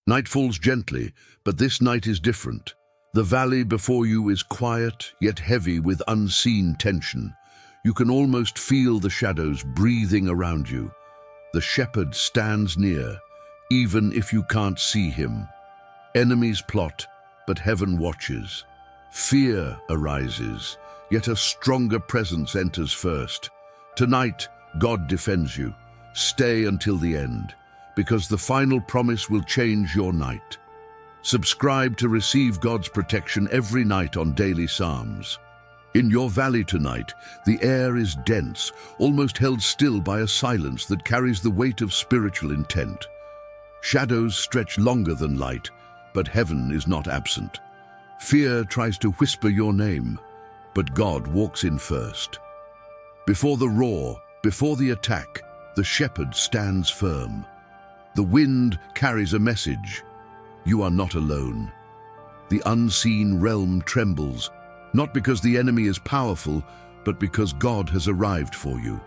Night falls gently, but this night is different. The valley before you is quiet, yet heavy with unseen tension. You can almost feel the shadows breathing around you. The shepherd stands near, even if you can't see him. Enemies plot, but heaven watches. Fear arises, yet a stronger presence enters first. Tonight, God defends you. Stay until the end, because the final promise will change your night. Subscribe to receive God's protection every night on Daily Psalms. In your valley tonight, the air is dense, almost held still by a silence that carries the weight of spiritual intent. Shadows stretch longer than light, but heaven is not absent. Fear tries to whisper your name, but God walks in first. Before the roar, before the attack, the shepherd stands firm. The wind carries a message. You are not alone. The unseen realm trembles, not because the enemy is powerful, but because God has arrived for you.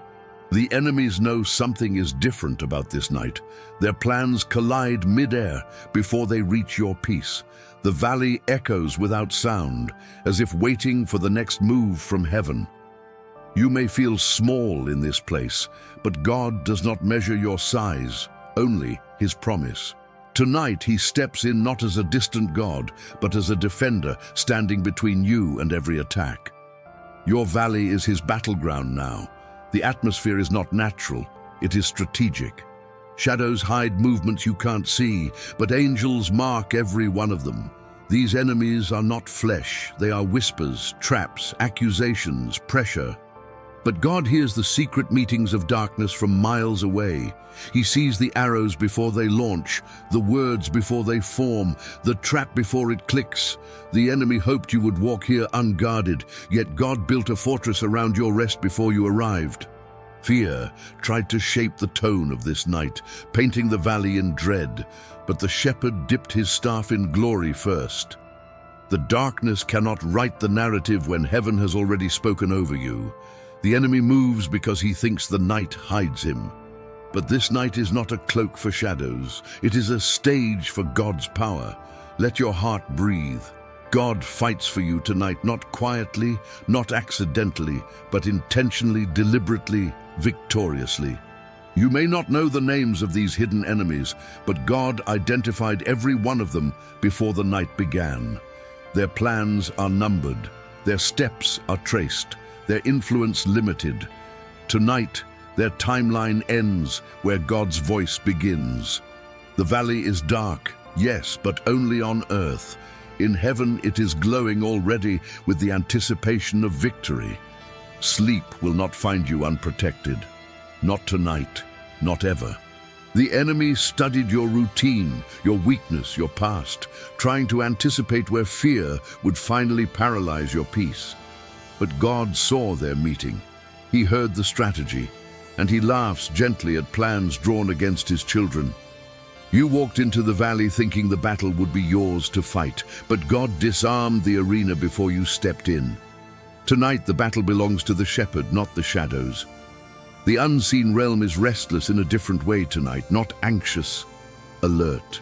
The enemies know something is different about this night. Their plans collide mid-air before they reach your peace. The valley echoes without sound, as if waiting for the next move from heaven. You may feel small in this place, but God does not measure your size, only His promise. Tonight He steps in not as a distant God, but as a defender standing between you and every attack. Your valley is His battleground now. The atmosphere is not natural, it is strategic. Shadows hide movements you can't see, but angels mark every one of them. These enemies are not flesh, they are whispers, traps, accusations, pressure. But God hears the secret meetings of darkness from miles away. He sees the arrows before they launch, the words before they form, the trap before it clicks. The enemy hoped you would walk here unguarded, yet God built a fortress around your rest before you arrived. Fear tried to shape the tone of this night, painting the valley in dread, but the shepherd dipped his staff in glory first. The darkness cannot write the narrative when heaven has already spoken over you. The enemy moves because he thinks the night hides him. But this night is not a cloak for shadows. It is a stage for God's power. Let your heart breathe. God fights for you tonight, not quietly, not accidentally, but intentionally, deliberately, victoriously. You may not know the names of these hidden enemies, but God identified every one of them before the night began. Their plans are numbered. Their steps are traced. Their influence limited. Tonight, their timeline ends where God's voice begins. The valley is dark, yes, but only on earth. In heaven, it is glowing already with the anticipation of victory. Sleep will not find you unprotected. Not tonight, not ever. The enemy studied your routine, your weakness, your past, trying to anticipate where fear would finally paralyze your peace. But God saw their meeting. He heard the strategy, and He laughs gently at plans drawn against His children. You walked into the valley thinking the battle would be yours to fight, but God disarmed the arena before you stepped in. Tonight the battle belongs to the shepherd, not the shadows. The unseen realm is restless in a different way tonight, not anxious, alert.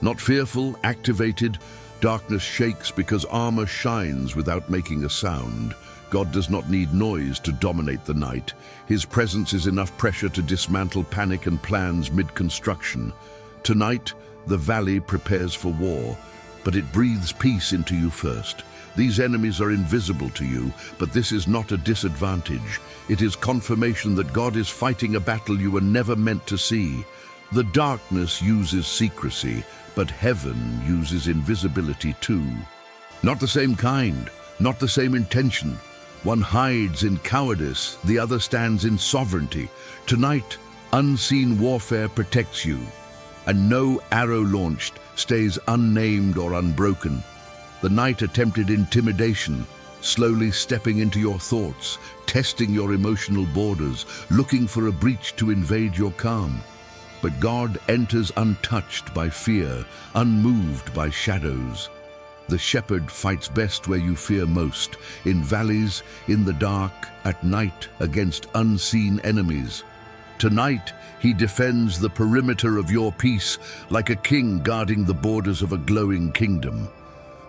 Not fearful, activated. Darkness shakes because armor shines without making a sound. God does not need noise to dominate the night. His presence is enough pressure to dismantle panic and plans mid-construction. Tonight, the valley prepares for war, but it breathes peace into you first. These enemies are invisible to you, but this is not a disadvantage. It is confirmation that God is fighting a battle you were never meant to see. The darkness uses secrecy, but heaven uses invisibility too. Not the same kind, not the same intention. One hides in cowardice, the other stands in sovereignty. Tonight, unseen warfare protects you, and no arrow launched stays unnamed or unbroken. The night attempted intimidation, slowly stepping into your thoughts, testing your emotional borders, looking for a breach to invade your calm. But God enters untouched by fear, unmoved by shadows. The shepherd fights best where you fear most, in valleys, in the dark, at night, against unseen enemies. Tonight, he defends the perimeter of your peace like a king guarding the borders of a glowing kingdom.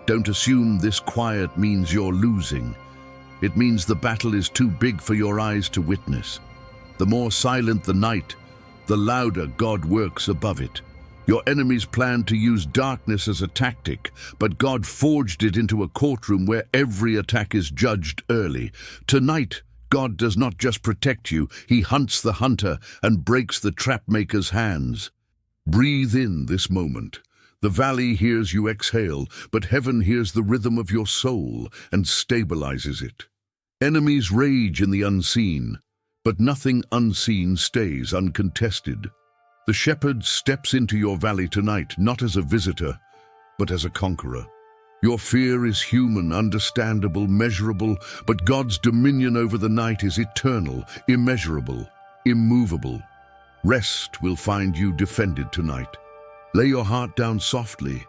Don't assume this quiet means you're losing. It means the battle is too big for your eyes to witness. The more silent the night, the louder God works above it. Your enemies planned to use darkness as a tactic, but God forged it into a courtroom where every attack is judged early. Tonight, God does not just protect you, he hunts the hunter and breaks the trapmaker's hands. Breathe in this moment. The valley hears you exhale, but heaven hears the rhythm of your soul and stabilizes it. Enemies rage in the unseen, but nothing unseen stays uncontested. The shepherd steps into your valley tonight, not as a visitor, but as a conqueror. Your fear is human, understandable, measurable, but God's dominion over the night is eternal, immeasurable, immovable. Rest will find you defended tonight. Lay your heart down softly,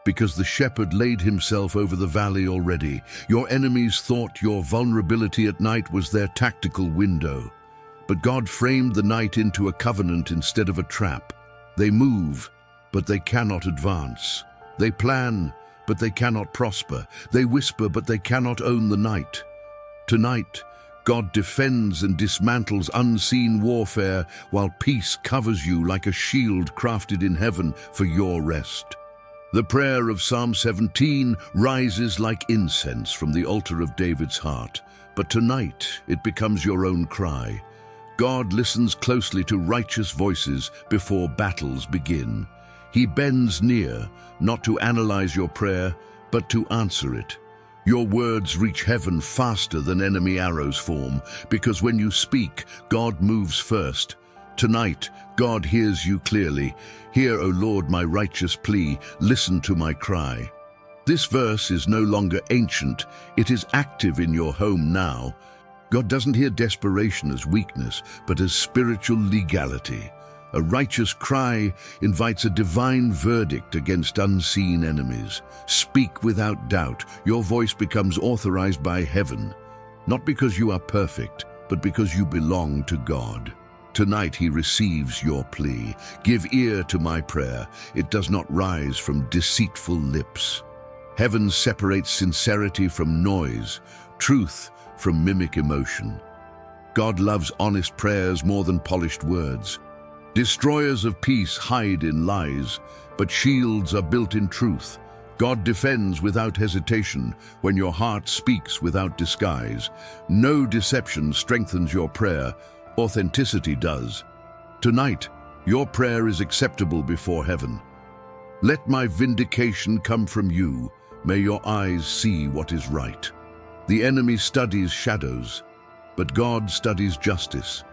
because the shepherd laid himself over the valley already. Your enemies thought your vulnerability at night was their tactical window. But God framed the night into a covenant instead of a trap. They move, but they cannot advance. They plan, but they cannot prosper. They whisper, but they cannot own the night. Tonight, God defends and dismantles unseen warfare while peace covers you like a shield crafted in heaven for your rest. The prayer of Psalm 17 rises like incense from the altar of David's heart, but tonight it becomes your own cry. God listens closely to righteous voices before battles begin. He bends near, not to analyze your prayer, but to answer it. Your words reach heaven faster than enemy arrows form, because when you speak, God moves first. Tonight, God hears you clearly. Hear, O Lord, my righteous plea. Listen to my cry. This verse is no longer ancient. It is active in your home now. God doesn't hear desperation as weakness, but as spiritual legality. A righteous cry invites a divine verdict against unseen enemies. Speak without doubt. Your voice becomes authorized by heaven, not because you are perfect, but because you belong to God. Tonight he receives your plea. Give ear to my prayer. It does not rise from deceitful lips. Heaven separates sincerity from noise, truth from mimic emotion. God loves honest prayers more than polished words. Destroyers of peace hide in lies, but shields are built in truth. God defends without hesitation when your heart speaks without disguise. No deception strengthens your prayer, authenticity does. Tonight, your prayer is acceptable before heaven. Let my vindication come from you. May your eyes see what is right. The enemy studies shadows, but God studies justice.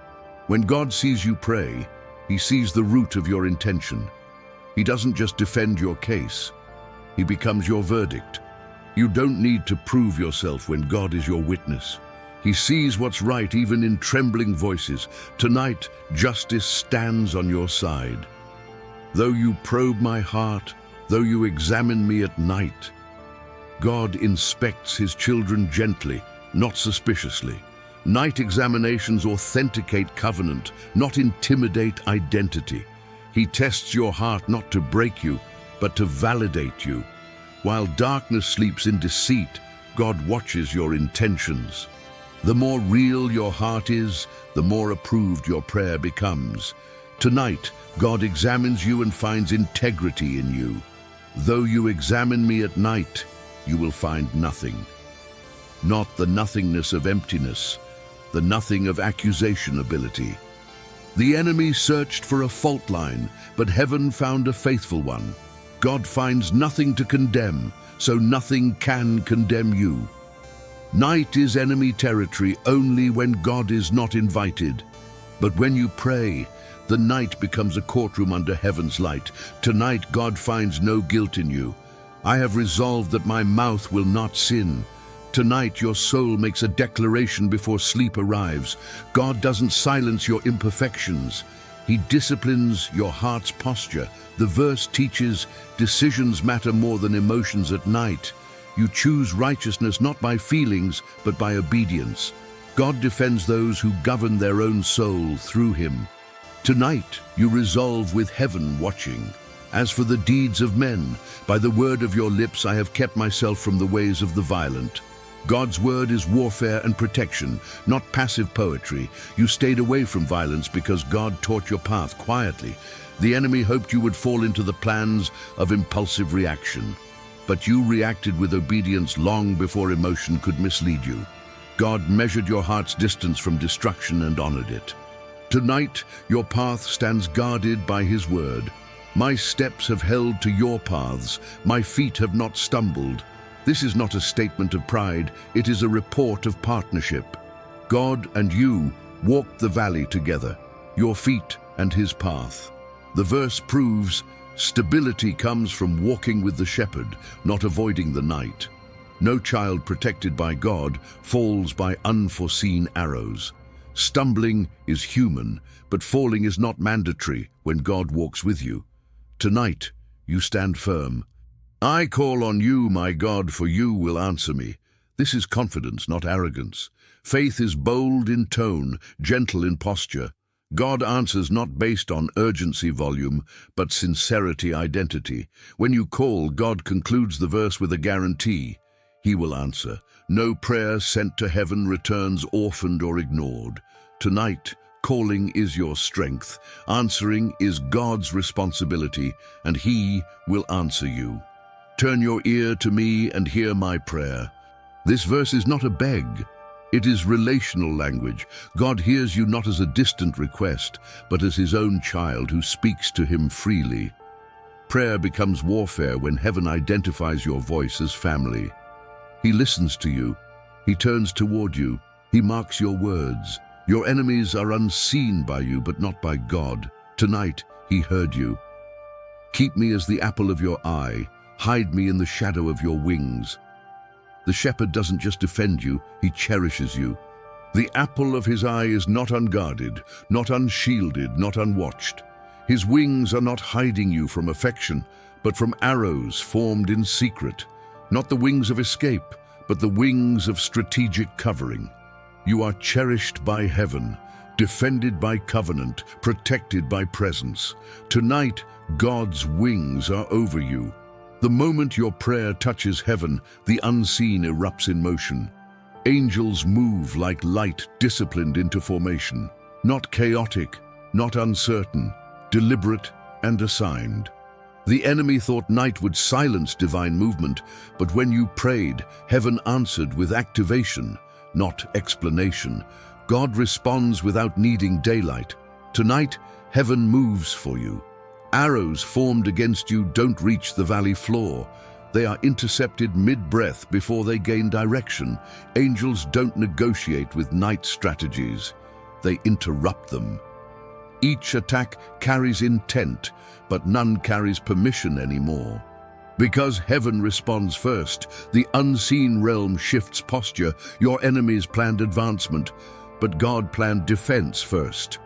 When God sees you pray, he sees the root of your intention. He doesn't just defend your case, he becomes your verdict. You don't need to prove yourself when God is your witness. He sees what's right even in trembling voices. Tonight, justice stands on your side. Though you probe my heart, though you examine me at night, God inspects his children gently, not suspiciously. Night examinations authenticate covenant, not intimidate identity. He tests your heart not to break you, but to validate you. While darkness sleeps in deceit, God watches your intentions. The more real your heart is, the more approved your prayer becomes. Tonight, God examines you and finds integrity in you. Though you examine me at night, you will find nothing. Not the nothingness of emptiness, the nothing of accusation ability. The enemy searched for a fault line, but heaven found a faithful one. God finds nothing to condemn, so nothing can condemn you. Night is enemy territory only when God is not invited. But when you pray, the night becomes a courtroom under heaven's light. Tonight, God finds no guilt in you. I have resolved that my mouth will not sin. Tonight, your soul makes a declaration before sleep arrives. God doesn't silence your imperfections. He disciplines your heart's posture. The verse teaches decisions matter more than emotions at night. You choose righteousness not by feelings, but by obedience. God defends those who govern their own soul through him. Tonight you resolve with heaven watching. As for the deeds of men, by the word of your lips I have kept myself from the ways of the violent. God's word is warfare and protection, not passive poetry. You stayed away from violence because God taught your path quietly. The enemy hoped you would fall into the plans of impulsive reaction. But you reacted with obedience long before emotion could mislead you. God measured your heart's distance from destruction and honored it. Tonight, your path stands guarded by His word. My steps have held to your paths, my feet have not stumbled. This is not a statement of pride, it is a report of partnership. God and you walked the valley together, your feet and His path. The verse proves stability comes from walking with the shepherd, not avoiding the night. No child protected by God falls by unforeseen arrows. Stumbling is human, but falling is not mandatory when God walks with you. Tonight, you stand firm. I call on you, my God, for you will answer me. This is confidence, not arrogance. Faith is bold in tone, gentle in posture. God answers not based on urgency volume, but sincerity identity. When you call, God concludes the verse with a guarantee. He will answer. No prayer sent to heaven returns orphaned or ignored. Tonight, calling is your strength. Answering is God's responsibility, and He will answer you. Turn your ear to me and hear my prayer. This verse is not a beg. It is relational language. God hears you not as a distant request, but as His own child who speaks to Him freely. Prayer becomes warfare when heaven identifies your voice as family. He listens to you. He turns toward you. He marks your words. Your enemies are unseen by you, but not by God. Tonight, He heard you. Keep me as the apple of your eye. Hide me in the shadow of your wings. The shepherd doesn't just defend you, He cherishes you. The apple of His eye is not unguarded, not unshielded, not unwatched. His wings are not hiding you from affection, but from arrows formed in secret. Not the wings of escape, but the wings of strategic covering. You are cherished by heaven, defended by covenant, protected by presence. Tonight, God's wings are over you. The moment your prayer touches heaven, the unseen erupts in motion. Angels move like light disciplined into formation. Not chaotic, not uncertain, deliberate and assigned. The enemy thought night would silence divine movement, but when you prayed, heaven answered with activation, not explanation. God responds without needing daylight. Tonight, heaven moves for you. Arrows formed against you don't reach the valley floor. They are intercepted mid-breath before they gain direction. Angels don't negotiate with night strategies. They interrupt them. Each attack carries intent, but none carries permission anymore. Because heaven responds first, the unseen realm shifts posture. Your enemies planned advancement, but God planned defense first.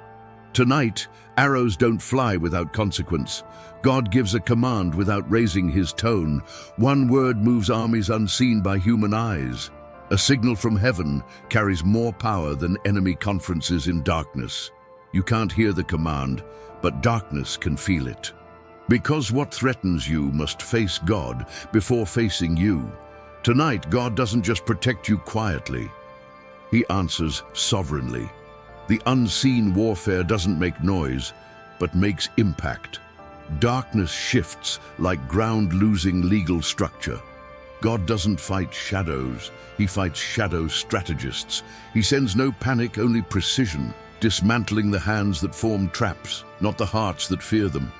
Tonight, arrows don't fly without consequence. God gives a command without raising His tone. One word moves armies unseen by human eyes. A signal from heaven carries more power than enemy conferences in darkness. You can't hear the command, but darkness can feel it. Because what threatens you must face God before facing you. Tonight, God doesn't just protect you quietly. He answers sovereignly. The unseen warfare doesn't make noise, but makes impact. Darkness shifts like ground losing legal structure. God doesn't fight shadows, He fights shadow strategists. He sends no panic, only precision, dismantling the hands that form traps, not the hearts that fear them.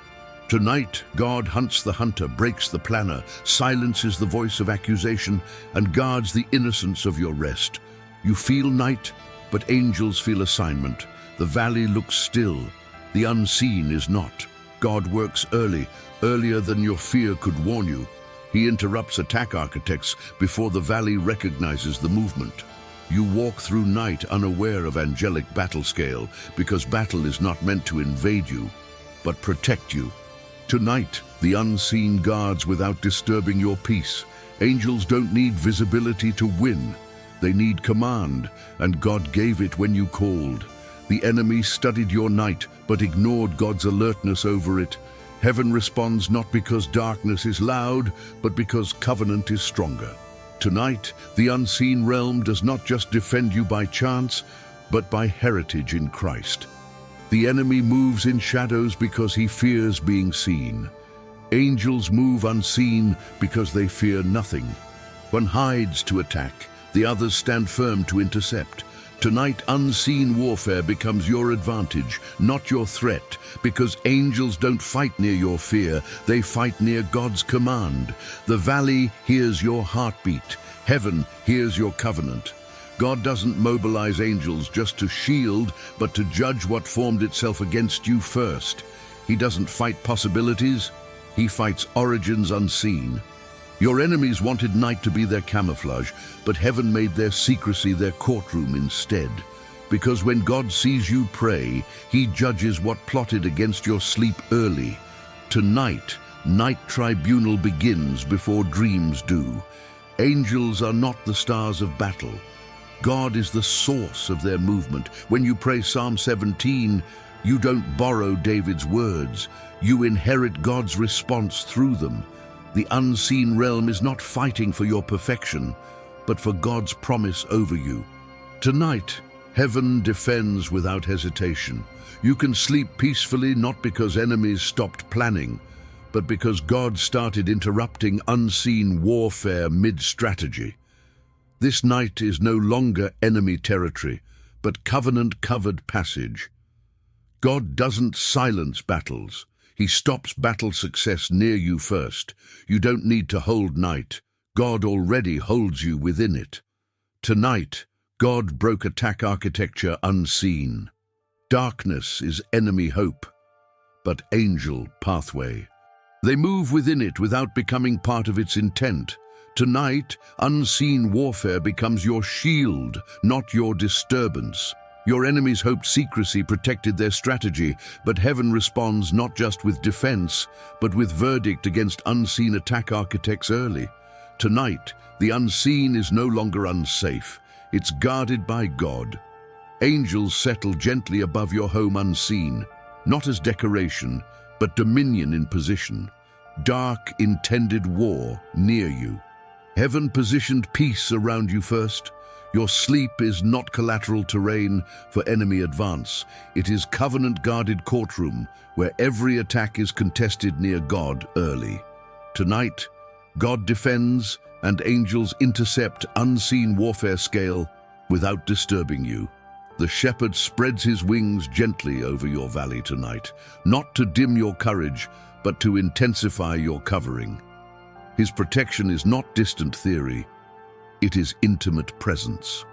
Tonight, God hunts the hunter, breaks the planner, silences the voice of accusation, and guards the innocence of your rest. You feel night, but angels feel assignment. The valley looks still. The unseen is not. God works early, earlier than your fear could warn you. He interrupts attack architects before the valley recognizes the movement. You walk through night unaware of angelic battle scale, because battle is not meant to invade you, but protect you. Tonight, the unseen guards without disturbing your peace. Angels don't need visibility to win. They need command, and God gave it when you called. The enemy studied your night, but ignored God's alertness over it. Heaven responds not because darkness is loud, but because covenant is stronger. Tonight, the unseen realm does not just defend you by chance, but by heritage in Christ. The enemy moves in shadows because he fears being seen. Angels move unseen because they fear nothing. One hides to attack, the others stand firm to intercept. Tonight, unseen warfare becomes your advantage, not your threat, because angels don't fight near your fear, they fight near God's command. The valley hears your heartbeat. Heaven hears your covenant. God doesn't mobilize angels just to shield, but to judge what formed itself against you first. He doesn't fight possibilities, he fights origins unseen. Your enemies wanted night to be their camouflage, but heaven made their secrecy their courtroom instead. Because when God sees you pray, he judges what plotted against your sleep early. Tonight, night tribunal begins before dreams do. Angels are not the stars of battle. God is the source of their movement. When you pray Psalm 17, you don't borrow David's words. You inherit God's response through them. The unseen realm is not fighting for your perfection, but for God's promise over you. Tonight, heaven defends without hesitation. You can sleep peacefully not because enemies stopped planning, but because God started interrupting unseen warfare mid-strategy. This night is no longer enemy territory, but covenant-covered passage. God doesn't silence battles. He stops battle success near you first. You don't need to hold night. God already holds you within it. Tonight, God broke attack architecture unseen. Darkness is enemy hope, but angel pathway. They move within it without becoming part of its intent. Tonight, unseen warfare becomes your shield, not your disturbance. Your enemies hoped secrecy protected their strategy, but heaven responds not just with defense, but with verdict against unseen attack architects early. Tonight, the unseen is no longer unsafe. It's guarded by God. Angels settle gently above your home unseen, not as decoration, but dominion in position. Dark, intended war near you. Heaven positioned peace around you first. Your sleep is not collateral terrain for enemy advance. It is covenant-guarded courtroom where every attack is contested near God early. Tonight, God defends and angels intercept unseen warfare scale without disturbing you. The shepherd spreads his wings gently over your valley tonight, not to dim your courage, but to intensify your covering. His protection is not distant theory. It is intimate presence.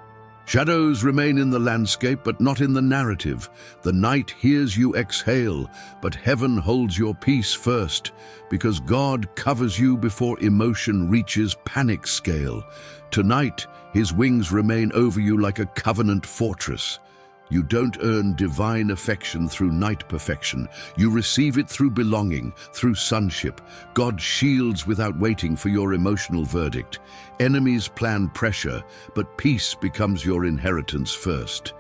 Shadows remain in the landscape, but not in the narrative. The night hears you exhale, but heaven holds your peace first, because God covers you before emotion reaches panic scale. Tonight, his wings remain over you like a covenant fortress. You don't earn divine affection through night perfection. You receive it through belonging, through sonship. God shields without waiting for your emotional verdict. Enemies plan pressure, but peace becomes your inheritance first.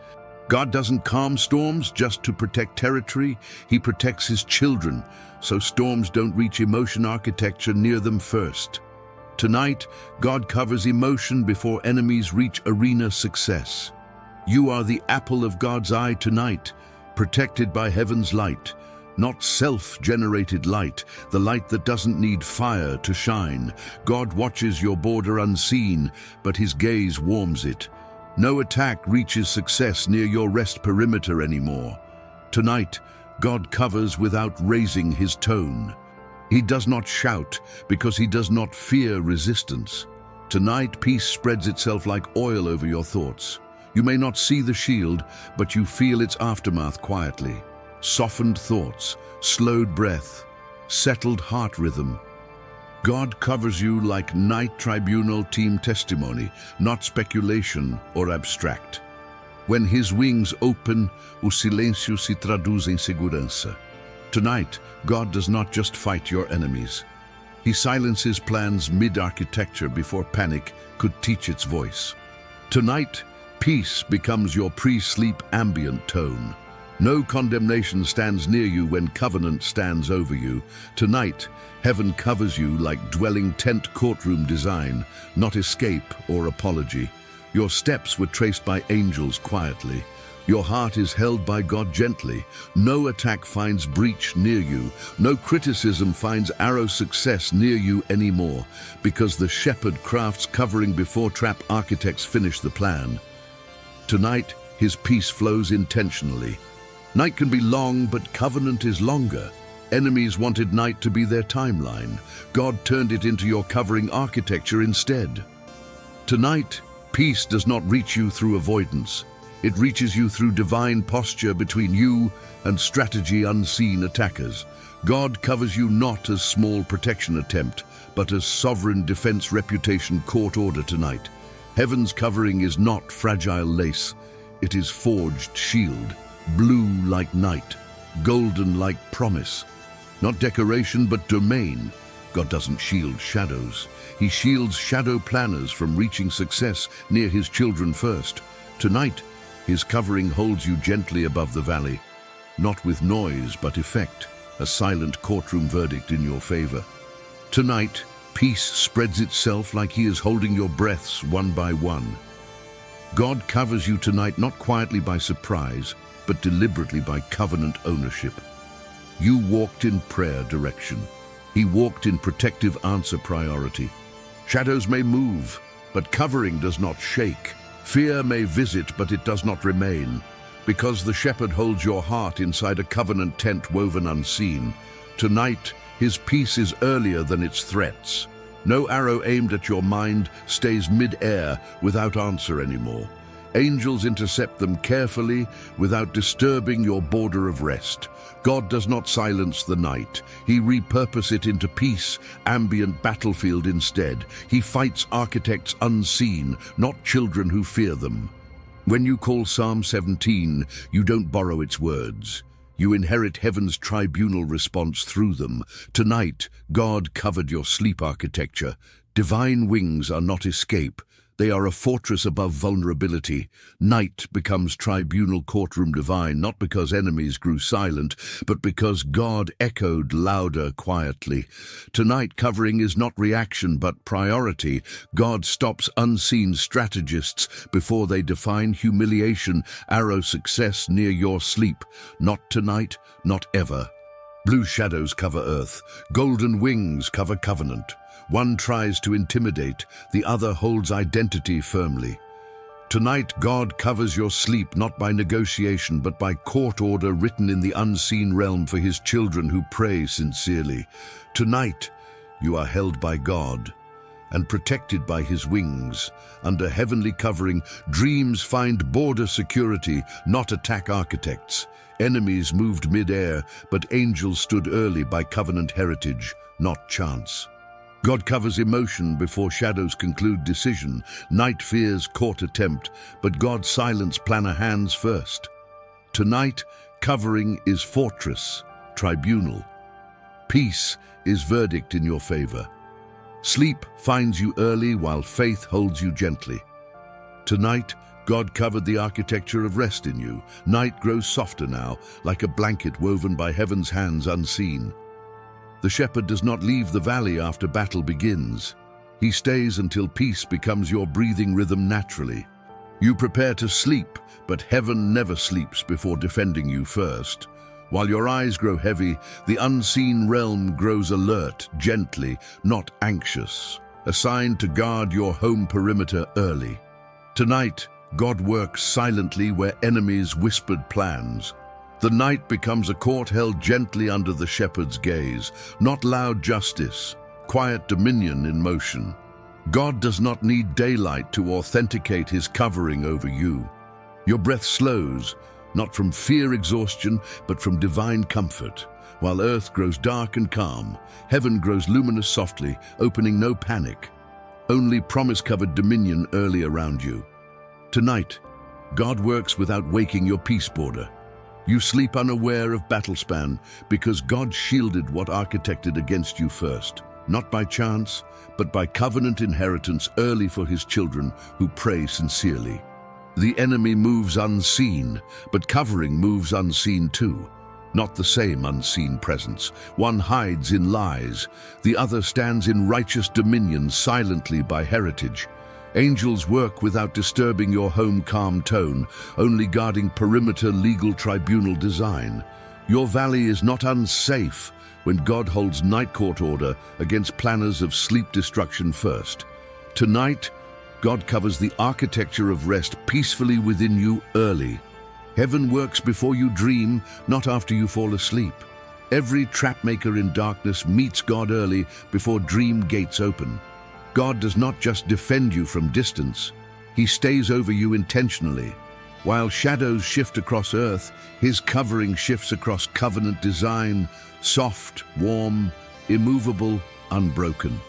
God doesn't calm storms just to protect territory. He protects his children, so storms don't reach emotion architecture near them first. Tonight, God covers emotion before enemies reach arena success. You are the apple of God's eye tonight, protected by heaven's light, not self-generated light, the light that doesn't need fire to shine. God watches your border unseen, but his gaze warms it. No attack reaches success near your rest perimeter anymore. Tonight, God covers without raising his tone. He does not shout because he does not fear resistance. Tonight, peace spreads itself like oil over your thoughts. You may not see the shield, but you feel its aftermath quietly. Softened thoughts, slowed breath, settled heart rhythm. God covers you like night tribunal team testimony, not speculation or abstract. When his wings open, o silêncio se traduz em segurança. Tonight, God does not just fight your enemies. He silences plans mid-architecture before panic could teach its voice. Tonight, Peace becomes your pre-sleep ambient tone. No condemnation stands near you when covenant stands over you. Tonight, heaven covers you like dwelling tent courtroom design, not escape or apology. Your steps were traced by angels quietly. Your heart is held by God gently. No attack finds breach near you. No criticism finds arrow success near you anymore, because the shepherd crafts covering before trap architects finish the plan. Tonight, his peace flows intentionally. Night can be long, but covenant is longer. Enemies wanted night to be their timeline. God turned it into your covering architecture instead. Tonight, peace does not reach you through avoidance. It reaches you through divine posture between you and strategy unseen attackers. God covers you not as small protection attempt, but as sovereign defense reputation court order tonight. Heaven's covering is not fragile lace. It is forged shield, blue like night, golden like promise. Not decoration, but domain. God doesn't shield shadows. He shields shadow planners from reaching success near his children first. Tonight, his covering holds you gently above the valley, not with noise but effect, a silent courtroom verdict in your favor. Tonight, peace spreads itself like he is holding your breaths one by one. God covers you tonight not quietly by surprise, but deliberately by covenant ownership. You walked in prayer direction. He walked in protective answer priority. Shadows may move, but covering does not shake. Fear may visit, but it does not remain, because the shepherd holds your heart inside a covenant tent woven unseen. Tonight, his peace is earlier than its threats. No arrow aimed at your mind stays mid-air without answer anymore. Angels intercept them carefully without disturbing your border of rest. God does not silence the night. He repurposes it into peace, ambient battlefield instead. He fights architects unseen, not children who fear them. When you call Psalm 17, you don't borrow its words. You inherit heaven's tribunal response through them. Tonight, God covered your sleep architecture. Divine wings are not escape. They are a fortress above vulnerability. Night becomes tribunal courtroom divine, not because enemies grew silent, but because God echoed louder quietly. Tonight, covering is not reaction, but priority. God stops unseen strategists before they define humiliation, arrow success near your sleep. Not tonight, not ever. Blue shadows cover earth. Golden wings cover covenant. One tries to intimidate, the other holds identity firmly. Tonight, God covers your sleep not by negotiation, but by court order written in the unseen realm for his children who pray sincerely. Tonight, you are held by God and protected by his wings. Under heavenly covering, dreams find border security, not attack architects. Enemies moved mid-air, but angels stood early by covenant heritage, not chance. God covers emotion before shadows conclude decision. Night fears court attempt, but God silence planner hands first. Tonight, covering is fortress, tribunal. Peace is verdict in your favor. Sleep finds you early while faith holds you gently. Tonight, God covered the architecture of rest in you. Night grows softer now, like a blanket woven by heaven's hands unseen. The shepherd does not leave the valley after battle begins. He stays until peace becomes your breathing rhythm naturally. You prepare to sleep, but heaven never sleeps before defending you first. While your eyes grow heavy, the unseen realm grows alert, gently, not anxious, assigned to guard your home perimeter early. Tonight, God works silently where enemies whispered plans. The night becomes a court held gently under the shepherd's gaze, not loud justice, quiet dominion in motion. God does not need daylight to authenticate his covering over you. Your breath slows, not from fear exhaustion, but from divine comfort. While earth grows dark and calm, heaven grows luminous softly, opening no panic. Only promise-covered dominion early around you. Tonight, God works without waking your peace border. You sleep unaware of battle span because God shielded what architected against you first, not by chance, but by covenant inheritance early for his children who pray sincerely. The enemy moves unseen, but covering moves unseen too. Not the same unseen presence. One hides in lies, the other stands in righteous dominion silently by heritage. Angels work without disturbing your home calm tone, only guarding perimeter legal tribunal design. Your valley is not unsafe when God holds night court order against planners of sleep destruction first. Tonight, God covers the architecture of rest peacefully within you early. Heaven works before you dream, not after you fall asleep. Every trapmaker in darkness meets God early before dream gates open. God does not just defend you from distance, He stays over you intentionally. While shadows shift across earth, His covering shifts across covenant design, soft, warm, immovable, unbroken.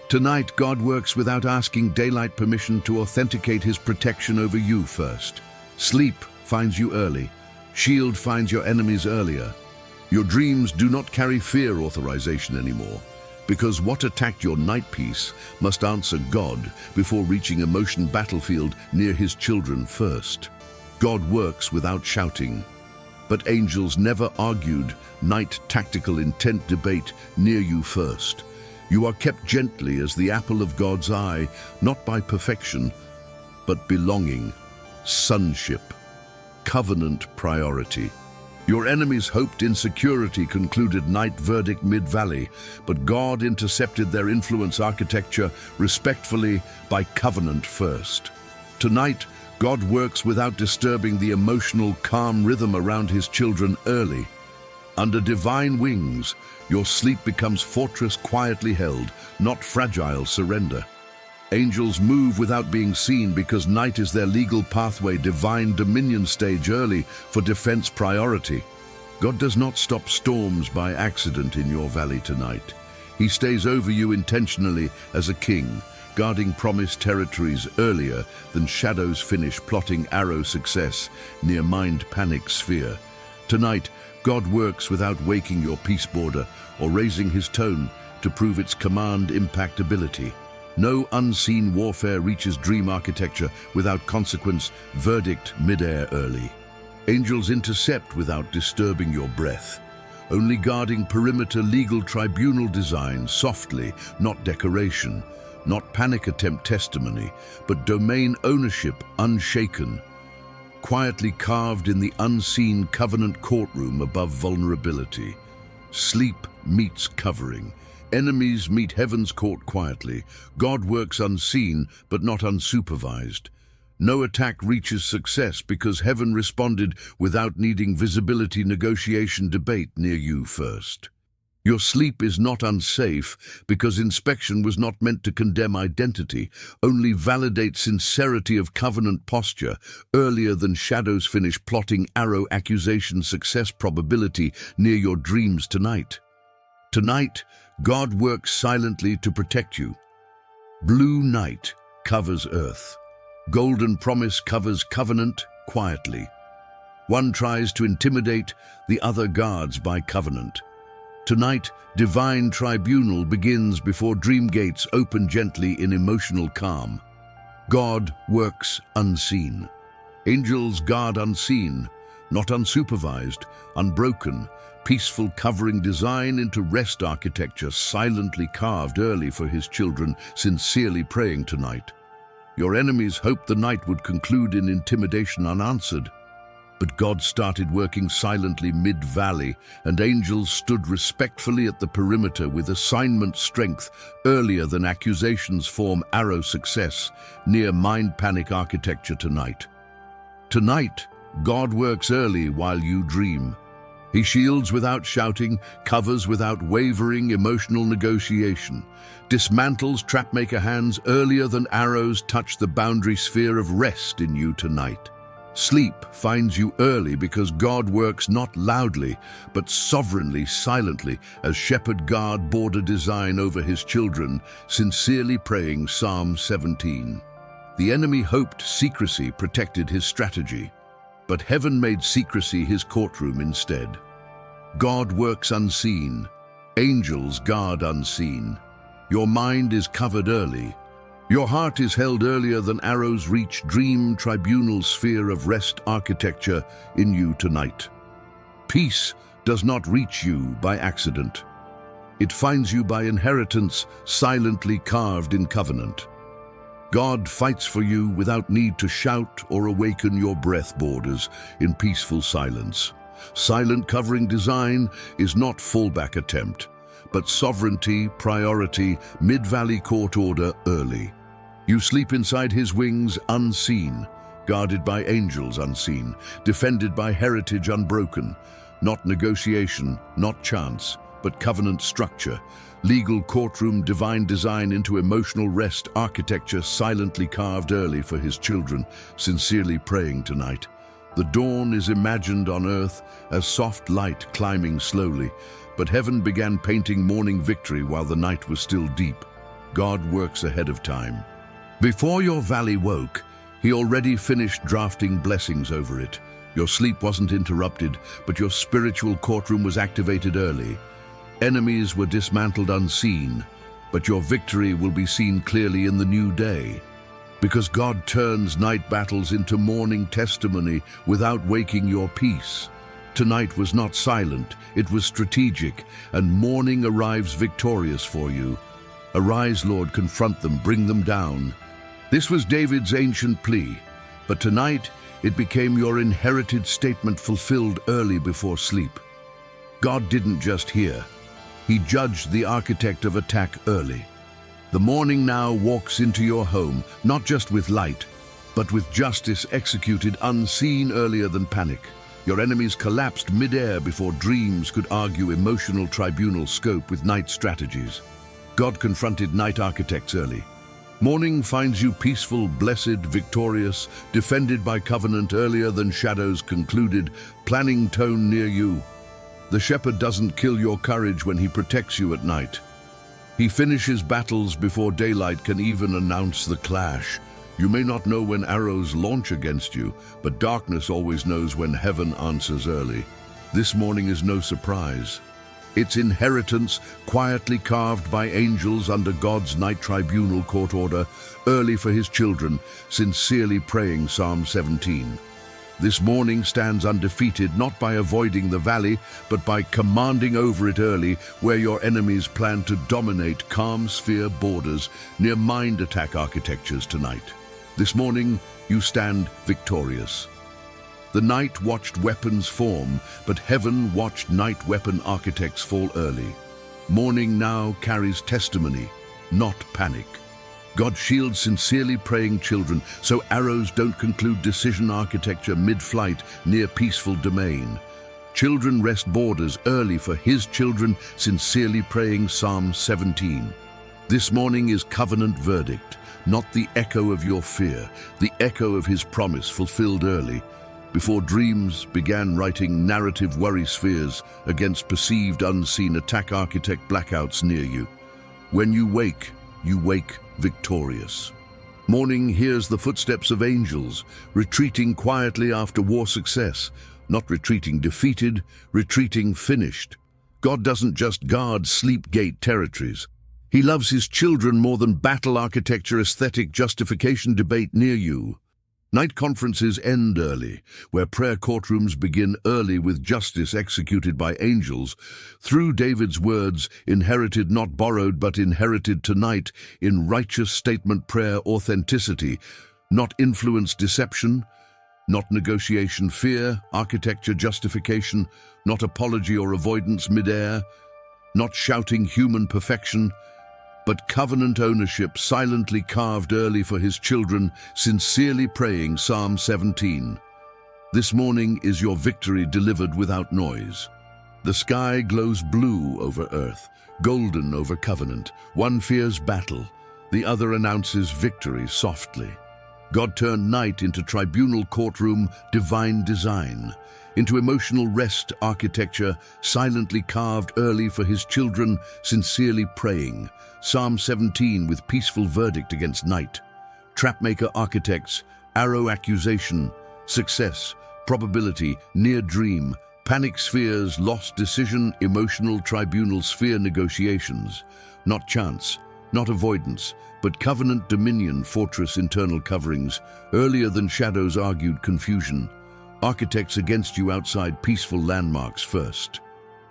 Tonight, God works without asking daylight permission to authenticate His protection over you first. Sleep finds you early. Shield finds your enemies earlier. Your dreams do not carry fear authorization anymore, because what attacked your night peace must answer God before reaching a motion battlefield near His children first. God works without shouting, but angels never argued night tactical intent debate near you first. You are kept gently as the apple of God's eye, not by perfection, but belonging, sonship, covenant priority. Your enemies hoped insecurity concluded night verdict mid-valley, but God intercepted their influence architecture respectfully by covenant first. Tonight, God works without disturbing the emotional, calm rhythm around His children early. Under divine wings, your sleep becomes fortress quietly held, not fragile surrender. Angels move without being seen because night is their legal pathway, divine dominion stage early for defense priority. God does not stop storms by accident in your valley tonight. He stays over you intentionally as a king, guarding promised territories earlier than shadows finish plotting arrow success near mind panic sphere. Tonight, God works without waking your peace border or raising His tone to prove its command impactability. No unseen warfare reaches dream architecture without consequence, verdict midair early. Angels intercept without disturbing your breath, only guarding perimeter legal tribunal design softly, not decoration, not panic attempt testimony, but domain ownership unshaken, quietly carved in the unseen covenant courtroom above vulnerability. Sleep meets covering. Enemies meet heaven's court quietly. God works unseen, but not unsupervised. No attack reaches success because heaven responded without needing visibility negotiation debate near you first. Your sleep is not unsafe because inspection was not meant to condemn identity, only validate sincerity of covenant posture earlier than shadows finish plotting arrow accusation success probability near your dreams tonight. Tonight, God works silently to protect you. Blue night covers earth. Golden promise covers covenant quietly. One tries to intimidate, the other guards by covenant. Tonight, divine tribunal begins before dream gates open gently in emotional calm. God works unseen. Angels guard unseen, not unsupervised, unbroken, peaceful covering design into rest architecture silently carved early for His children, sincerely praying tonight. Your enemies hoped the night would conclude in intimidation unanswered, but God started working silently mid-valley, and angels stood respectfully at the perimeter with assignment strength earlier than accusations form arrow success near mind panic architecture tonight. Tonight, God works early while you dream. He shields without shouting, covers without wavering emotional negotiation, dismantles trapmaker hands earlier than arrows touch the boundary sphere of rest in you tonight. Sleep finds you early because God works not loudly, but sovereignly, silently, as shepherd guard border design over His children, sincerely praying Psalm 17. The enemy hoped secrecy protected his strategy, but heaven made secrecy His courtroom instead. God works unseen. Angels guard unseen. Your mind is covered early. Your heart is held earlier than arrows reach dream tribunal sphere of rest architecture in you tonight. Peace does not reach you by accident. It finds you by inheritance silently carved in covenant. God fights for you without need to shout or awaken your breath borders in peaceful silence. Silent covering design is not fallback attempt, but sovereignty, priority, mid-valley court order early. You sleep inside his wings unseen, guarded by angels unseen, defended by heritage unbroken, not negotiation, not chance, but covenant structure, legal courtroom divine design into emotional rest architecture silently carved early for his children, sincerely praying tonight. The dawn is imagined on earth as soft light climbing slowly, but heaven began painting morning victory while the night was still deep. God works ahead of time. Before your valley woke, he already finished drafting blessings over it. Your sleep wasn't interrupted, but your spiritual courtroom was activated early. Enemies were dismantled unseen, but your victory will be seen clearly in the new day. Because God turns night battles into morning testimony without waking your peace. Tonight was not silent, it was strategic, and morning arrives victorious for you. Arise, Lord, confront them, bring them down. This was David's ancient plea, but tonight it became your inherited statement fulfilled early before sleep. God didn't just hear. He judged the architect of attack early. The morning now walks into your home, not just with light, but with justice executed unseen earlier than panic. Your enemies collapsed mid-air before dreams could argue emotional tribunal scope with night strategies. God confronted night architects early. Morning finds you peaceful, blessed, victorious, defended by covenant earlier than shadows concluded, planning tone near you. The shepherd doesn't kill your courage when he protects you at night. He finishes battles before daylight can even announce the clash. You may not know when arrows launch against you, but darkness always knows when heaven answers early. This morning is no surprise. Its inheritance, quietly carved by angels under God's night tribunal court order, early for his children, sincerely praying Psalm 17. This morning stands undefeated not by avoiding the valley, but by commanding over it early, where your enemies plan to dominate calm sphere borders near mind attack architectures tonight. This morning, you stand victorious. The night watched weapons form, but heaven watched night weapon architects fall early. Morning now carries testimony, not panic. God shields sincerely praying children, so arrows don't conclude decision architecture mid-flight near peaceful domain. Children rest borders early for his children, sincerely praying Psalm 17. This morning is covenant verdict, not the echo of your fear, the echo of his promise fulfilled early. Before dreams began writing narrative worry spheres against perceived unseen attack architect blackouts near you. When you wake victorious. Morning hears the footsteps of angels, retreating quietly after war success, not retreating defeated, retreating finished. God doesn't just guard sleep gate territories. He loves his children more than battle architecture aesthetic justification debate near you. Night conferences end early, where prayer courtrooms begin early with justice executed by angels, through David's words, inherited not borrowed but inherited tonight, in righteous statement prayer authenticity, not influence deception, not negotiation fear, architecture justification, not apology or avoidance midair, not shouting human perfection, but covenant ownership silently carved early for his children, sincerely praying Psalm 17. This morning is your victory delivered without noise. The sky glows blue over earth, golden over covenant. One fears battle, the other announces victory softly. God turned night into tribunal courtroom divine design, into emotional rest architecture silently carved early for his children, sincerely praying. Psalm 17 with peaceful verdict against night. Trapmaker architects, arrow accusation, success, probability, near dream, panic spheres, lost decision, emotional tribunal sphere negotiations. Not chance, not avoidance, but covenant dominion, fortress internal coverings, earlier than shadows argued confusion, architects against you outside peaceful landmarks first.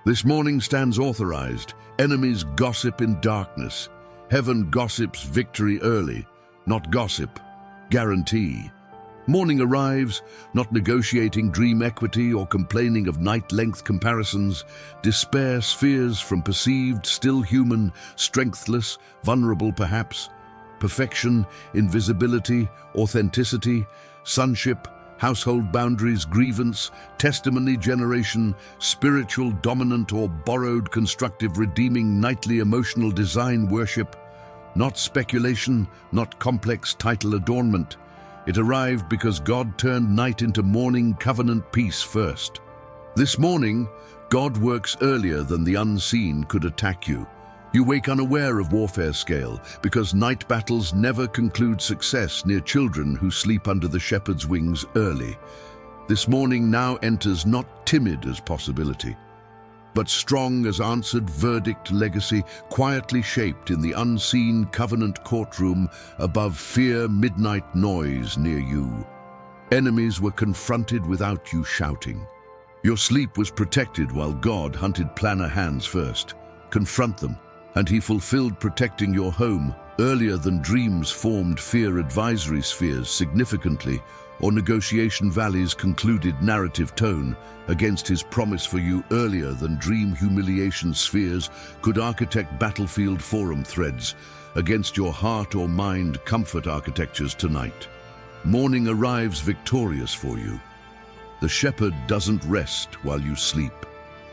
This morning stands authorized, enemies gossip in darkness, heaven gossips victory early, not gossip, guarantee. Morning arrives, not negotiating dream equity or complaining of night-length comparisons, despair spheres from perceived, still human, strengthless, vulnerable perhaps, perfection, invisibility, authenticity, sonship, household boundaries, grievance, testimony generation, spiritual dominant or borrowed constructive redeeming nightly emotional design worship, not speculation, not complex title adornment. It arrived because God turned night into morning covenant peace first. This morning, God works earlier than the unseen could attack you. You wake unaware of warfare scale because night battles never conclude success near children who sleep under the shepherd's wings early. This morning now enters not timid as possibility, but strong as answered verdict legacy, quietly shaped in the unseen covenant courtroom above fear midnight noise near you. Enemies were confronted without you shouting. Your sleep was protected while God hunted planner hands first. Confront them, and he fulfilled protecting your home earlier than dreams formed fear advisory spheres significantly, or negotiation valleys concluded narrative tone against his promise for you earlier than dream humiliation spheres could architect battlefield forum threads against your heart or mind comfort architectures tonight. Morning arrives victorious for you. The shepherd doesn't rest while you sleep.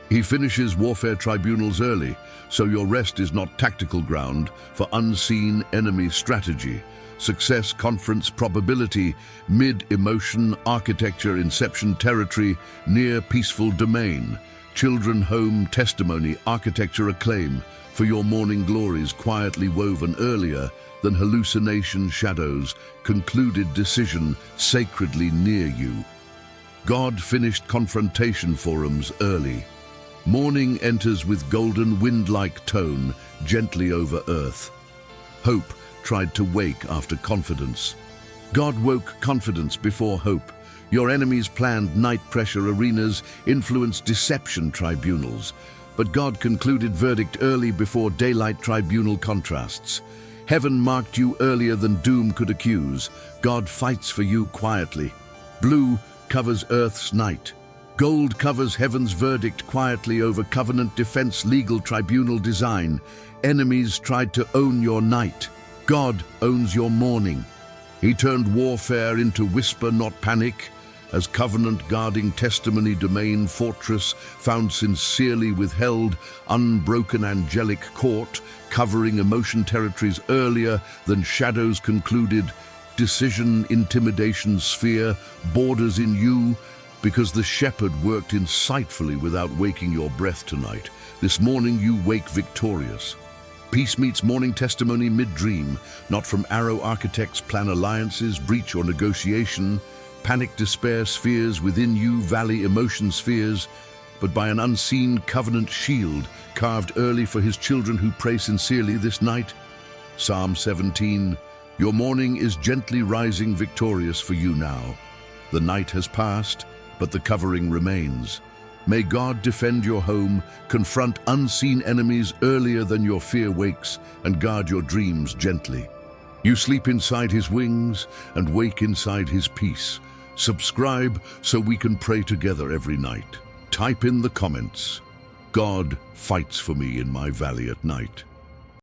He finishes warfare tribunals early, so your rest is not tactical ground for unseen enemy strategy. Success, conference, probability, mid-emotion, architecture, inception territory, near peaceful domain, children home testimony, architecture acclaim, for your morning glories quietly woven earlier than hallucination shadows, concluded decision sacredly near you. God finished confrontation forums early. Morning enters with golden wind-like tone, gently over earth. Hope tried to wake after confidence. God woke confidence before hope. Your enemies planned night pressure arenas, influenced deception tribunals. But God concluded verdict early before daylight tribunal contrasts. Heaven marked you earlier than doom could accuse. God fights for you quietly. Blue covers earth's night. Gold covers heaven's verdict quietly over covenant defense legal tribunal design. Enemies tried to own your night. God owns your morning. He turned warfare into whisper, not panic, as covenant guarding testimony domain fortress found sincerely withheld, unbroken angelic court, covering emotion territories earlier than shadows concluded, decision intimidation sphere, borders in you, because the shepherd worked insightfully without waking your breath tonight. This morning you wake victorious. Peace meets morning testimony mid-dream, not from arrow architects plan alliances, breach or negotiation, panic despair spheres within you, valley emotion spheres, but by an unseen covenant shield carved early for his children who pray sincerely this night. Psalm 17, your morning is gently rising victorious for you now. The night has passed, but the covering remains. May God defend your home, confront unseen enemies earlier than your fear wakes, and guard your dreams gently. You sleep inside his wings and wake inside his peace. Subscribe so we can pray together every night. Type in the comments, God fights for me in my valley at night.